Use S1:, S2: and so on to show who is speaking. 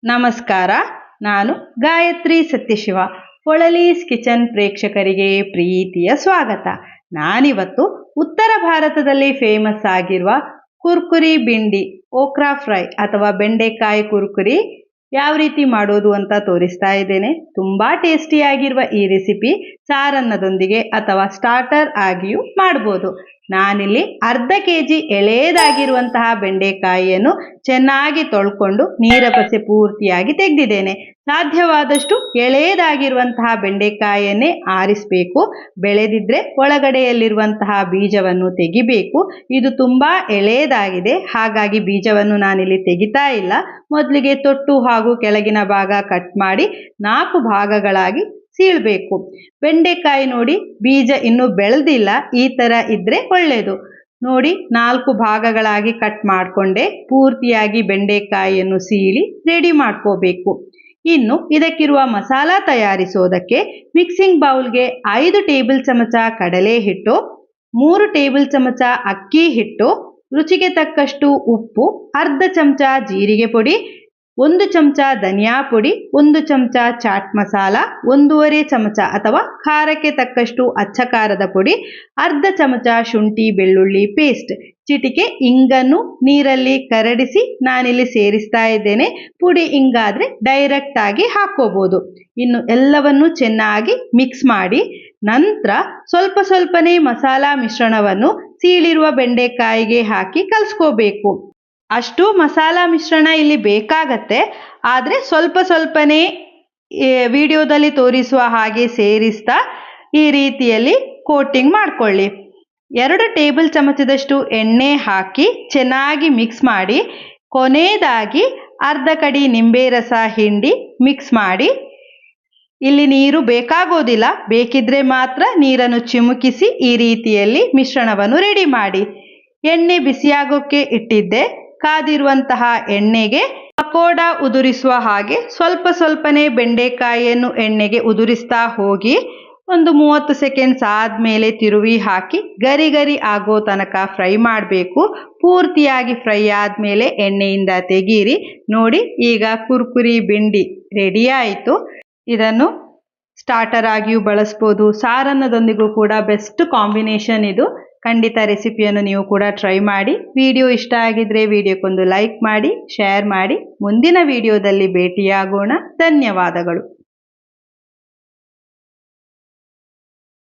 S1: ನಮಸ್ಕಾರ. ನಾನು ಗಾಯತ್ರಿ ಸತ್ಯಶಿವ. ಪೊಳಲೀಸ್ ಕಿಚನ್ ಪ್ರೇಕ್ಷಕರಿಗೆ ಪ್ರೀತಿಯ ಸ್ವಾಗತ. ನಾನಿವತ್ತು ಉತ್ತರ ಭಾರತದಲ್ಲಿ ಫೇಮಸ್ ಆಗಿರುವ ಕುರ್ಕುರಿ ಬಿಂಡಿ ಓಕ್ರಾ ಫ್ರೈ ಅಥವಾ ಬೆಂಡೆಕಾಯಿ ಕುರ್ಕುರಿ ಯಾವ ರೀತಿ ಮಾಡೋದು ಅಂತ ತೋರಿಸ್ತಾ ಇದ್ದೇನೆ. ತುಂಬಾ ಟೇಸ್ಟಿಯಾಗಿರುವ ಈ ರೆಸಿಪಿ ಸಾರನ್ನದೊಂದಿಗೆ ಅಥವಾ ಸ್ಟಾರ್ಟರ್ ಆಗಿಯೂ ಮಾಡ್ಬೋದು. ನಾನಿಲ್ಲಿ ಅರ್ಧ kg ಎಳೆಯದಾಗಿರುವಂತಹ ಬೆಂಡೆಕಾಯಿಯನ್ನು ಚೆನ್ನಾಗಿ ತೊಳ್ಕೊಂಡು ನೀರ ಪಸೆ ಪೂರ್ತಿಯಾಗಿ ತೆಗೆದಿದ್ದೇನೆ. ಸಾಧ್ಯವಾದಷ್ಟು ಎಳೆಯದಾಗಿರುವಂತಹ ಬೆಂಡೆಕಾಯಿಯನ್ನೇ ಆರಿಸಬೇಕು. ಬೆಳೆದಿದ್ರೆ ಒಳಗಡೆಯಲ್ಲಿರುವಂತಹ ಬೀಜವನ್ನು ತೆಗಿಬೇಕು. ಇದು ತುಂಬಾ ಎಳೆಯದಾಗಿದೆ, ಹಾಗಾಗಿ ಬೀಜವನ್ನು ನಾನಿಲ್ಲಿ ತೆಗಿತಾ ಇಲ್ಲ. ಮೊದಲಿಗೆ ತೊಟ್ಟು ಹಾಗೂ ಕೆಳಗಿನ ಭಾಗ ಕಟ್ ಮಾಡಿ 4 ಭಾಗಗಳಾಗಿ ಸೀಳಬೇಕು. ಬೆಂಡೆಕಾಯಿ ನೋಡಿ, ಬೀಜ ಇನ್ನೂ ಬೆಳೆದಿಲ್ಲ. ಈ ತರ ಇದ್ರೆ ಒಳ್ಳೆಯದು. ನೋಡಿ, 4 ಭಾಗಗಳಾಗಿ ಕಟ್ ಮಾಡಿಕೊಂಡೆ. ಪೂರ್ತಿಯಾಗಿ ಬೆಂಡೆಕಾಯಿಯನ್ನು ಸೀಳಿ ರೆಡಿ ಮಾಡ್ಕೋಬೇಕು. ಇನ್ನು ಇದಕ್ಕಿರುವ ಮಸಾಲ ತಯಾರಿಸೋದಕ್ಕೆ ಮಿಕ್ಸಿಂಗ್ ಬೌಲ್ಗೆ 5 ಟೇಬಲ್ ಚಮಚ ಕಡಲೆ ಹಿಟ್ಟು, 3 ಟೇಬಲ್ ಚಮಚ ಅಕ್ಕಿ ಹಿಟ್ಟು, ರುಚಿಗೆ ತಕ್ಕಷ್ಟು ಉಪ್ಪು, ಅರ್ಧ ಚಮಚ ಜೀರಿಗೆ ಪುಡಿ, 1 ಚಮಚ ಧನಿಯಾ ಪುಡಿ, 1 ಚಮಚ ಚಾಟ್ ಮಸಾಲ, 1.5 ಚಮಚ ಅಥವಾ ಖಾರಕ್ಕೆ ತಕ್ಕಷ್ಟು ಅಚ್ಚ ಖಾರದ ಪುಡಿ, ಅರ್ಧ ಚಮಚ ಶುಂಠಿ ಬೆಳ್ಳುಳ್ಳಿ ಪೇಸ್ಟ್, ಚಿಟಿಕೆ ಇಂಗನ್ನು ನೀರಲ್ಲಿ ಕರಡಿಸಿ ನಾನಿಲ್ಲಿ ಸೇರಿಸ್ತಾ ಇದ್ದೇನೆ. ಪುಡಿ ಇಂಗಾದ್ರೆ ಡೈರೆಕ್ಟ್ ಆಗಿ ಹಾಕೋಬಹುದು. ಇನ್ನು ಎಲ್ಲವನ್ನು ಚೆನ್ನಾಗಿ ಮಿಕ್ಸ್ ಮಾಡಿ ನಂತರ ಸ್ವಲ್ಪ ಸ್ವಲ್ಪನೇ ಮಸಾಲಾ ಮಿಶ್ರಣವನ್ನು ಸೀಳಿರುವ ಬೆಂಡೆಕಾಯಿಗೆ ಹಾಕಿ ಕಲಿಸ್ಕೋಬೇಕು. ಅಷ್ಟು ಮಸಾಲಾ ಮಿಶ್ರಣ ಇಲ್ಲಿ ಬೇಕಾಗತ್ತೆ, ಆದರೆ ಸ್ವಲ್ಪ ಸ್ವಲ್ಪನೇ ವಿಡಿಯೋದಲ್ಲಿ ತೋರಿಸುವ ಹಾಗೆ ಸೇರಿಸ್ತಾ ಈ ರೀತಿಯಲ್ಲಿ ಕೋಟಿಂಗ್ ಮಾಡ್ಕೊಳ್ಳಿ. 2 ಟೇಬಲ್ ಚಮಚದಷ್ಟು ಎಣ್ಣೆ ಹಾಕಿ ಚೆನ್ನಾಗಿ ಮಿಕ್ಸ್ ಮಾಡಿ ಕೊನೆಯದಾಗಿ ಅರ್ಧ ಕಡಿ ನಿಂಬೆ ರಸ ಹಿಂಡಿ ಮಿಕ್ಸ್ ಮಾಡಿ. ಇಲ್ಲಿ ನೀರು ಬೇಕಾಗೋದಿಲ್ಲ, ಬೇಕಿದ್ರೆ ಮಾತ್ರ ನೀರನ್ನು ಚಿಮುಕಿಸಿ ಈ ರೀತಿಯಲ್ಲಿ ಮಿಶ್ರಣವನ್ನು ರೆಡಿ ಮಾಡಿ. ಎಣ್ಣೆ ಬಿಸಿಯಾಗೋಕ್ಕೆ ಇಟ್ಟಿದ್ದೆ. ಕಾದಿರುವಂತಹ ಎಣ್ಣೆಗೆ ಪಕೋಡ ಉದುರಿಸುವ ಹಾಗೆ ಸ್ವಲ್ಪ ಸ್ವಲ್ಪನೇ ಬೆಂಡೆಕಾಯಿಯನ್ನು ಎಣ್ಣೆಗೆ ಉದುರಿಸ್ತಾ ಹೋಗಿ ಒಂದು 30 ಸೆಕೆಂಡ್ಸ್ ಆದಮೇಲೆ ತಿರುವಿ ಹಾಕಿ ಗರಿ ಗರಿ ಆಗೋ ತನಕ ಫ್ರೈ ಮಾಡಬೇಕು. ಪೂರ್ತಿಯಾಗಿ ಫ್ರೈ ಆದಮೇಲೆ ಎಣ್ಣೆಯಿಂದ ತೆಗೀರಿ. ನೋಡಿ, ಈಗ ಕುರ್ಕುರಿ ಬಿಂಡಿ ರೆಡಿ ಆಯಿತು. ಇದನ್ನು ಸ್ಟಾರ್ಟರ್ ಆಗಿಯೂ ಬಳಸ್ಬೋದು, ಸಾರನ್ನದೊಂದಿಗೂ ಕೂಡ ಬೆಸ್ಟ್ ಕಾಂಬಿನೇಷನ್ ಇದು. ಖಂಡಿತ ರೆಸಿಪಿಯನ್ನು ನೀವು ಕೂಡ ಟ್ರೈ ಮಾಡಿ. ವಿಡಿಯೋ ಇಷ್ಟ ಆಗಿದ್ರೆ ವಿಡಿಯೋಕ್ಕೊಂದು ಲೈಕ್ ಮಾಡಿ, ಶೇರ್ ಮಾಡಿ. ಮುಂದಿನ ವಿಡಿಯೋದಲ್ಲಿ ಭೇಟಿಯಾಗೋಣ. ಧನ್ಯವಾದಗಳು.